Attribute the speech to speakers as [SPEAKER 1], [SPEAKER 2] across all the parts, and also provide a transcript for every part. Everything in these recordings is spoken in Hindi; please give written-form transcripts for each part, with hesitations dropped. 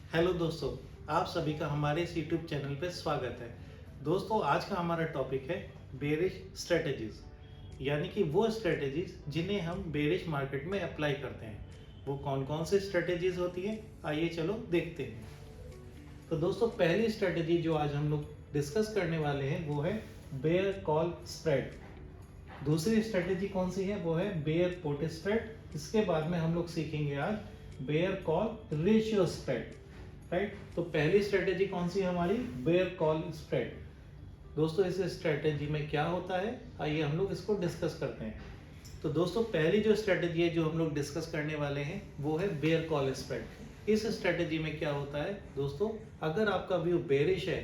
[SPEAKER 1] हेलो दोस्तों, आप सभी का हमारे इस यूट्यूब चैनल पे स्वागत है। दोस्तों, आज का हमारा टॉपिक है बेरिश स्ट्रेटजीज, यानी कि वो स्ट्रेटजीज जिन्हें हम बेरिश मार्केट में अप्लाई करते हैं। वो कौन कौन सी स्ट्रेटजीज होती है, आइए चलो देखते हैं। तो दोस्तों, पहली स्ट्रेटजी जो आज हम लोग डिस्कस करने वाले हैं वो है बेयर कॉल स्प्रेड। दूसरी स्ट्रेटजी कौन सी है, वो है बेयर पुट स्प्रेड। इसके बाद में हम लोग सीखेंगे आज bear call ratio spread. Right, तो पहली स्ट्रेटेजी कौन सी है हमारी, बेयर कॉल स्प्रेड। दोस्तों, इस स्ट्रेटेजी में क्या होता है, आइए हम लोग इसको डिस्कस करते हैं। तो दोस्तों, पहली जो स्ट्रेटेजी है जो हम लोग डिस्कस करने वाले हैं वो है बेयर कॉल स्प्रेड। इस स्ट्रेटेजी में क्या होता है दोस्तों, अगर आपका व्यू बेरिश है,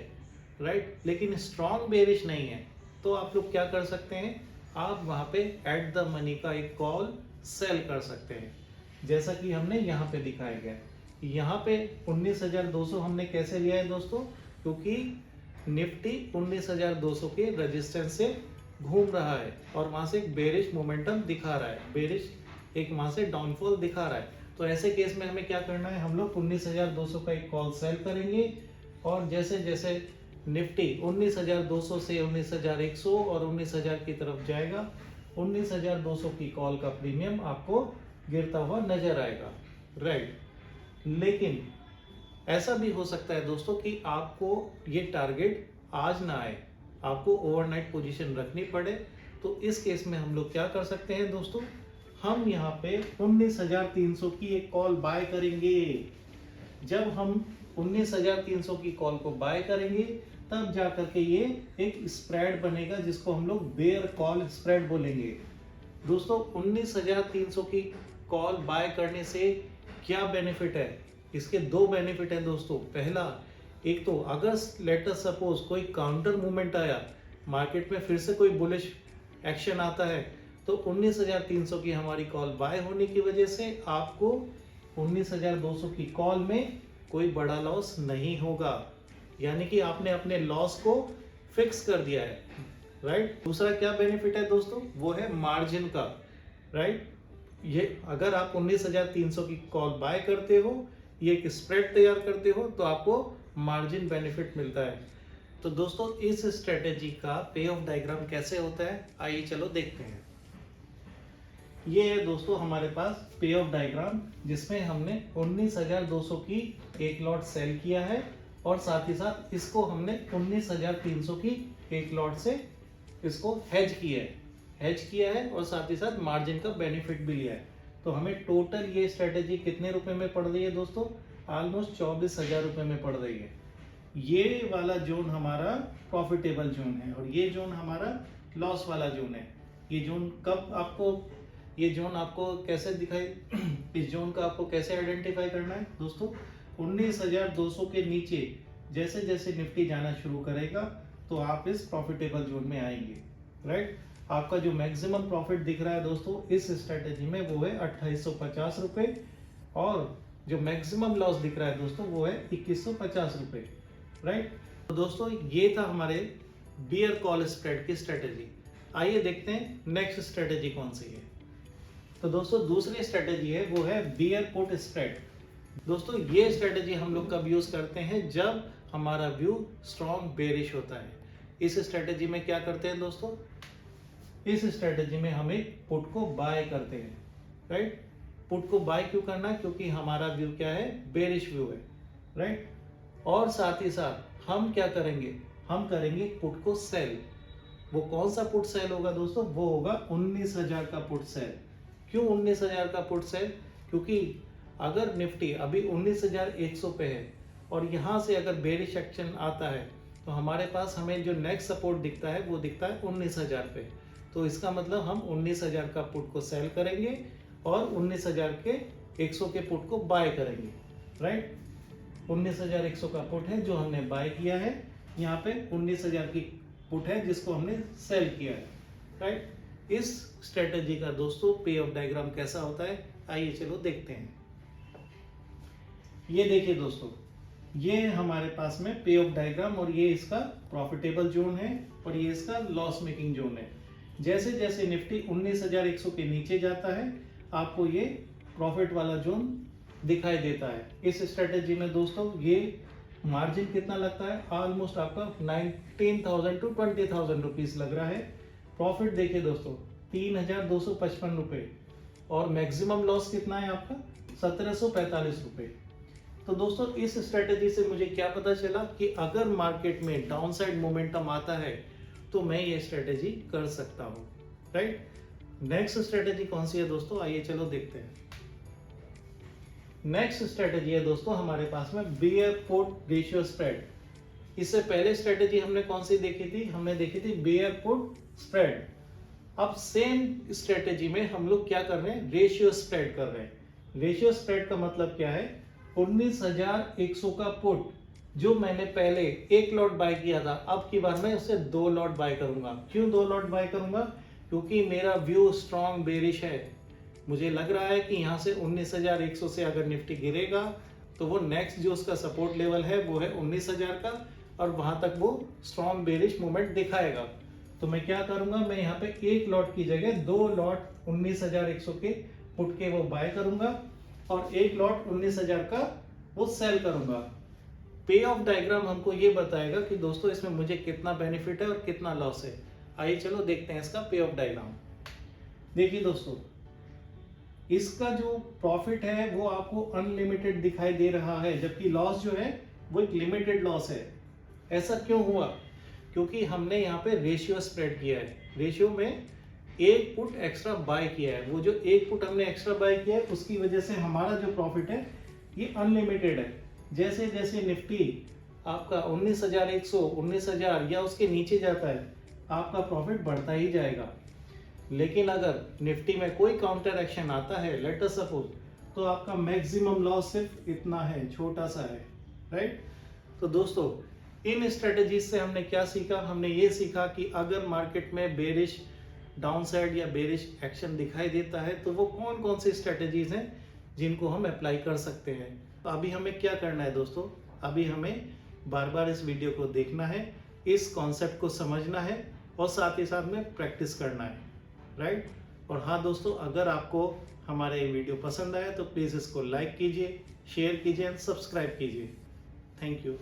[SPEAKER 1] राइट, लेकिन स्ट्रॉन्ग बेरिश नहीं है, तो आप लोग क्या कर सकते हैं, आप वहां पे एट द मनी का एक कॉल सेल कर सकते हैं, जैसा कि हमने यहाँ पे दिखाया गया। यहाँ पे 19,200 हमने कैसे लिया है दोस्तों, क्योंकि निफ्टी 19,200 के रेजिस्टेंस से घूम रहा है और वहां से एक बेरिश मोमेंटम दिखा रहा है, बेरिश एक वहां से डाउनफॉल दिखा रहा है। तो ऐसे केस में हमें क्या करना है, हम लोग 19,200 का एक कॉल सेल करेंगे और जैसे जैसे निफ्टी 19,200 से 19,100 और 19,000 की तरफ जाएगा, 19,200 की कॉल का प्रीमियम आपको गिरता हुआ नजर आएगा। राइट, लेकिन ऐसा भी हो सकता है दोस्तों कि आपको ये टारगेट आज ना आए, आपको ओवरनाइट पोजीशन रखनी पड़े। तो इस केस में हम लोग क्या कर सकते हैं दोस्तों, हम यहाँ पे 19,300 की एक कॉल बाय करेंगे। जब हम 19,300 की कॉल को बाय करेंगे तब जाकर के ये एक स्प्रेड बनेगा जिसको हम लोग बेयर कॉल स्प्रेड बोलेंगे। दोस्तों, 19,300 की कॉल बाय करने से क्या बेनिफिट है, इसके दो बेनिफिट है दोस्तों। पहला, एक तो अगर लेट अस सपोज कोई काउंटर मूवमेंट आया, मार्केट में फिर से कोई बुलिश एक्शन आता है, तो 19,300 की हमारी कॉल बाय होने की वजह से आपको 19,200 की कॉल में कोई बड़ा लॉस नहीं होगा, यानी कि आपने अपने लॉस को फिक्स कर दिया है। राइट, दूसरा क्या बेनिफिट है दोस्तों, वो है मार्जिन का। राइट, ये अगर आप 19,300 की कॉल बाय करते हो, ये एक स्प्रेड तैयार करते हो, तो आपको मार्जिन बेनिफिट मिलता है। तो दोस्तों, इस स्ट्रेटेजी का पे ऑफ डायग्राम कैसे होता है, आइए चलो देखते हैं। ये है दोस्तों हमारे पास पे ऑफ डायग्राम, जिसमें हमने 19,200 की एक लॉट सेल किया है और साथ ही साथ इसको हमने 19,300 की एक लॉट से इसको हेज किया है और साथ ही साथ मार्जिन का बेनिफिट भी लिया है। तो हमें टोटल ये स्ट्रेटेजी कितने रुपए में पड़ रही है दोस्तों, ऑलमोस्ट 24,000 रुपए में पड़ रही है। ये वाला जोन हमारा प्रॉफिटेबल जोन है और ये जोन हमारा लॉस वाला जोन है। ये जोन कब आपको, ये जोन आपको कैसे दिखाई इस जोन का आपको कैसे आइडेंटिफाई करना है दोस्तों, 19,200 के नीचे जैसे जैसे निफ्टी जाना शुरू करेगा तो आप इस प्रॉफिटेबल जोन में आएंगे। राइट, आपका जो मैक्सिमम प्रॉफिट दिख रहा है दोस्तों इस स्ट्रेटेजी में वो है 2,850 रुपए और जो मैक्सिमम लॉस दिख रहा है दोस्तों वो है 2,150 रुपए। राइट, तो दोस्तों ये था हमारे बियर कॉल स्प्रेड की स्ट्रेटेजी। आइए देखते हैं नेक्स्ट स्ट्रेटेजी कौन सी है। तो दोस्तों, दूसरी स्ट्रेटेजी है वो है बियर पुट स्प्रेड। दोस्तों, ये स्ट्रेटेजी हम लोग कब यूज करते हैं, जब हमारा व्यू स्ट्रॉन्ग बेरिश होता है। इस स्ट्रेटेजी में क्या करते हैं दोस्तों, इस स्ट्रेटेजी में हम एक पुट को बाय करते हैं। राइट, पुट को बाय क्यों करना है, क्योंकि हमारा व्यू क्या है, बेरिश व्यू है। राइट, और साथ ही साथ हम क्या करेंगे, हम करेंगे पुट को सेल। वो कौन सा पुट सेल होगा दोस्तों, वो होगा 19,000 का पुट सेल। क्यों 19,000 का पुट सेल, क्योंकि अगर निफ्टी अभी 19,100 पे है और यहाँ से अगर बेरिश एक्शन आता है तो हमारे पास हमें जो नेक्स्ट सपोर्ट दिखता है वो दिखता है 19,000 पे। तो इसका मतलब हम 19,000 का पुट को सेल करेंगे और 19,000 के 100 के पुट को बाय करेंगे। राइट, 19,100 का पुट है जो हमने बाय किया है, यहाँ पे 19,000 की पुट है जिसको हमने सेल किया है। राइट, इस स्ट्रेटेजी का दोस्तों पे ऑफ डायग्राम कैसा होता है, आइए चलो देखते हैं। ये देखिए दोस्तों, ये हमारे पास में पे ऑफ डायग्राम और ये इसका प्रॉफिटेबल जोन है और ये इसका लॉस मेकिंग जोन है। जैसे जैसे निफ्टी 19,100 के नीचे जाता है आपको ये प्रॉफिट वाला जोन दिखाई देता है। इस स्ट्रेटेजी में दोस्तों ये मार्जिन कितना लगता है, ऑलमोस्ट आपका 19,000 टू 20,000 रुपीज लग रहा है। प्रॉफिट देखिए दोस्तों 3,255 रुपये और मैक्सिमम लॉस कितना है आपका 1,745 रुपये। तो दोस्तों इस स्ट्रेटेजी से मुझे क्या पता चला कि अगर मार्केट में डाउनसाइड मोमेंटम आता है तो मैं ये स्ट्रेटेजी कर सकता हूँ, राइट। नेक्स्ट स्ट्रेटेजी कौन सी है दोस्तों, आइए चलो देखते हैं। नेक्स्ट स्ट्रेटेजी है दोस्तों हमारे पास में बियर पुट रेशियो स्प्रेड। इससे पहले स्ट्रेटेजी हमने कौन सी देखी थी, हमने देखी थी बियर पुट स्प्रेड। अब सेम स्ट्रेटेजी में हम लोग क्या कर रहे हैं, रेशियो स्प्रेड कर रहे हैं। रेशियो स्प्रेड का मतलब क्या है, 19,100 का पुट जो मैंने पहले एक लॉट बाय किया था, अब की बार मैं उससे 2 लॉट बाय करूंगा। क्यों 2 लॉट बाय करूंगा, क्योंकि मेरा व्यू स्ट्रॉन्ग बेरिश है। मुझे लग रहा है कि यहाँ से 19,100 से अगर निफ्टी गिरेगा तो वो नेक्स्ट जो उसका सपोर्ट लेवल है वो है 19,000 का, और वहां तक वो स्ट्रॉन्ग बेरिश मूवमेंट दिखाएगा। तो मैं क्या करूंगा, मैं यहाँ पे एक लॉट की जगह 2 लॉट 19,100 के पुट के वो बाय करूंगा और एक लॉट 19,000 का वो सेल करूंगा। पे ऑफ डायग्राम हमको ये बताएगा कि दोस्तों इसमें मुझे कितना बेनिफिट है और कितना लॉस है। आइए चलो देखते हैं इसका पे ऑफ डायग्राम। देखिए दोस्तों इसका जो प्रॉफिट है वो आपको अनलिमिटेड दिखाई दे रहा है, जबकि लॉस जो है वो एक लिमिटेड लॉस है। ऐसा क्यों हुआ, क्योंकि हमने यहाँ पे रेशियो स्प्रेड किया है। रेशियो में एक पुट एक्स्ट्रा बाय किया है, वो जो एक पुट हमने एक्स्ट्रा बाय किया है उसकी वजह से हमारा जो प्रॉफिट है ये अनलिमिटेड है। जैसे जैसे निफ्टी आपका 19,100, 19,000 या उसके नीचे जाता है आपका प्रॉफिट बढ़ता ही जाएगा। लेकिन अगर निफ्टी में कोई काउंटर एक्शन आता है, लेट अस सपोज, तो आपका मैक्सिमम लॉस सिर्फ इतना है, छोटा सा है, राइट। तो दोस्तों इन स्ट्रेटेजीज से हमने क्या सीखा, हमने ये सीखा कि अगर मार्केट में बेरिश डाउनसाइड या बेरिश एक्शन दिखाई देता है तो वो कौन कौन सी स्ट्रेटेजीज हैं जिनको हम अप्लाई कर सकते हैं। तो अभी हमें क्या करना है दोस्तों, अभी हमें बार बार इस वीडियो को देखना है, इस कॉन्सेप्ट को समझना है और साथ ही साथ में प्रैक्टिस करना है, राइट। और हाँ दोस्तों, अगर आपको हमारा ये वीडियो पसंद आया तो प्लीज़ इसको लाइक कीजिए, शेयर कीजिए एंड सब्सक्राइब कीजिए। Thank you.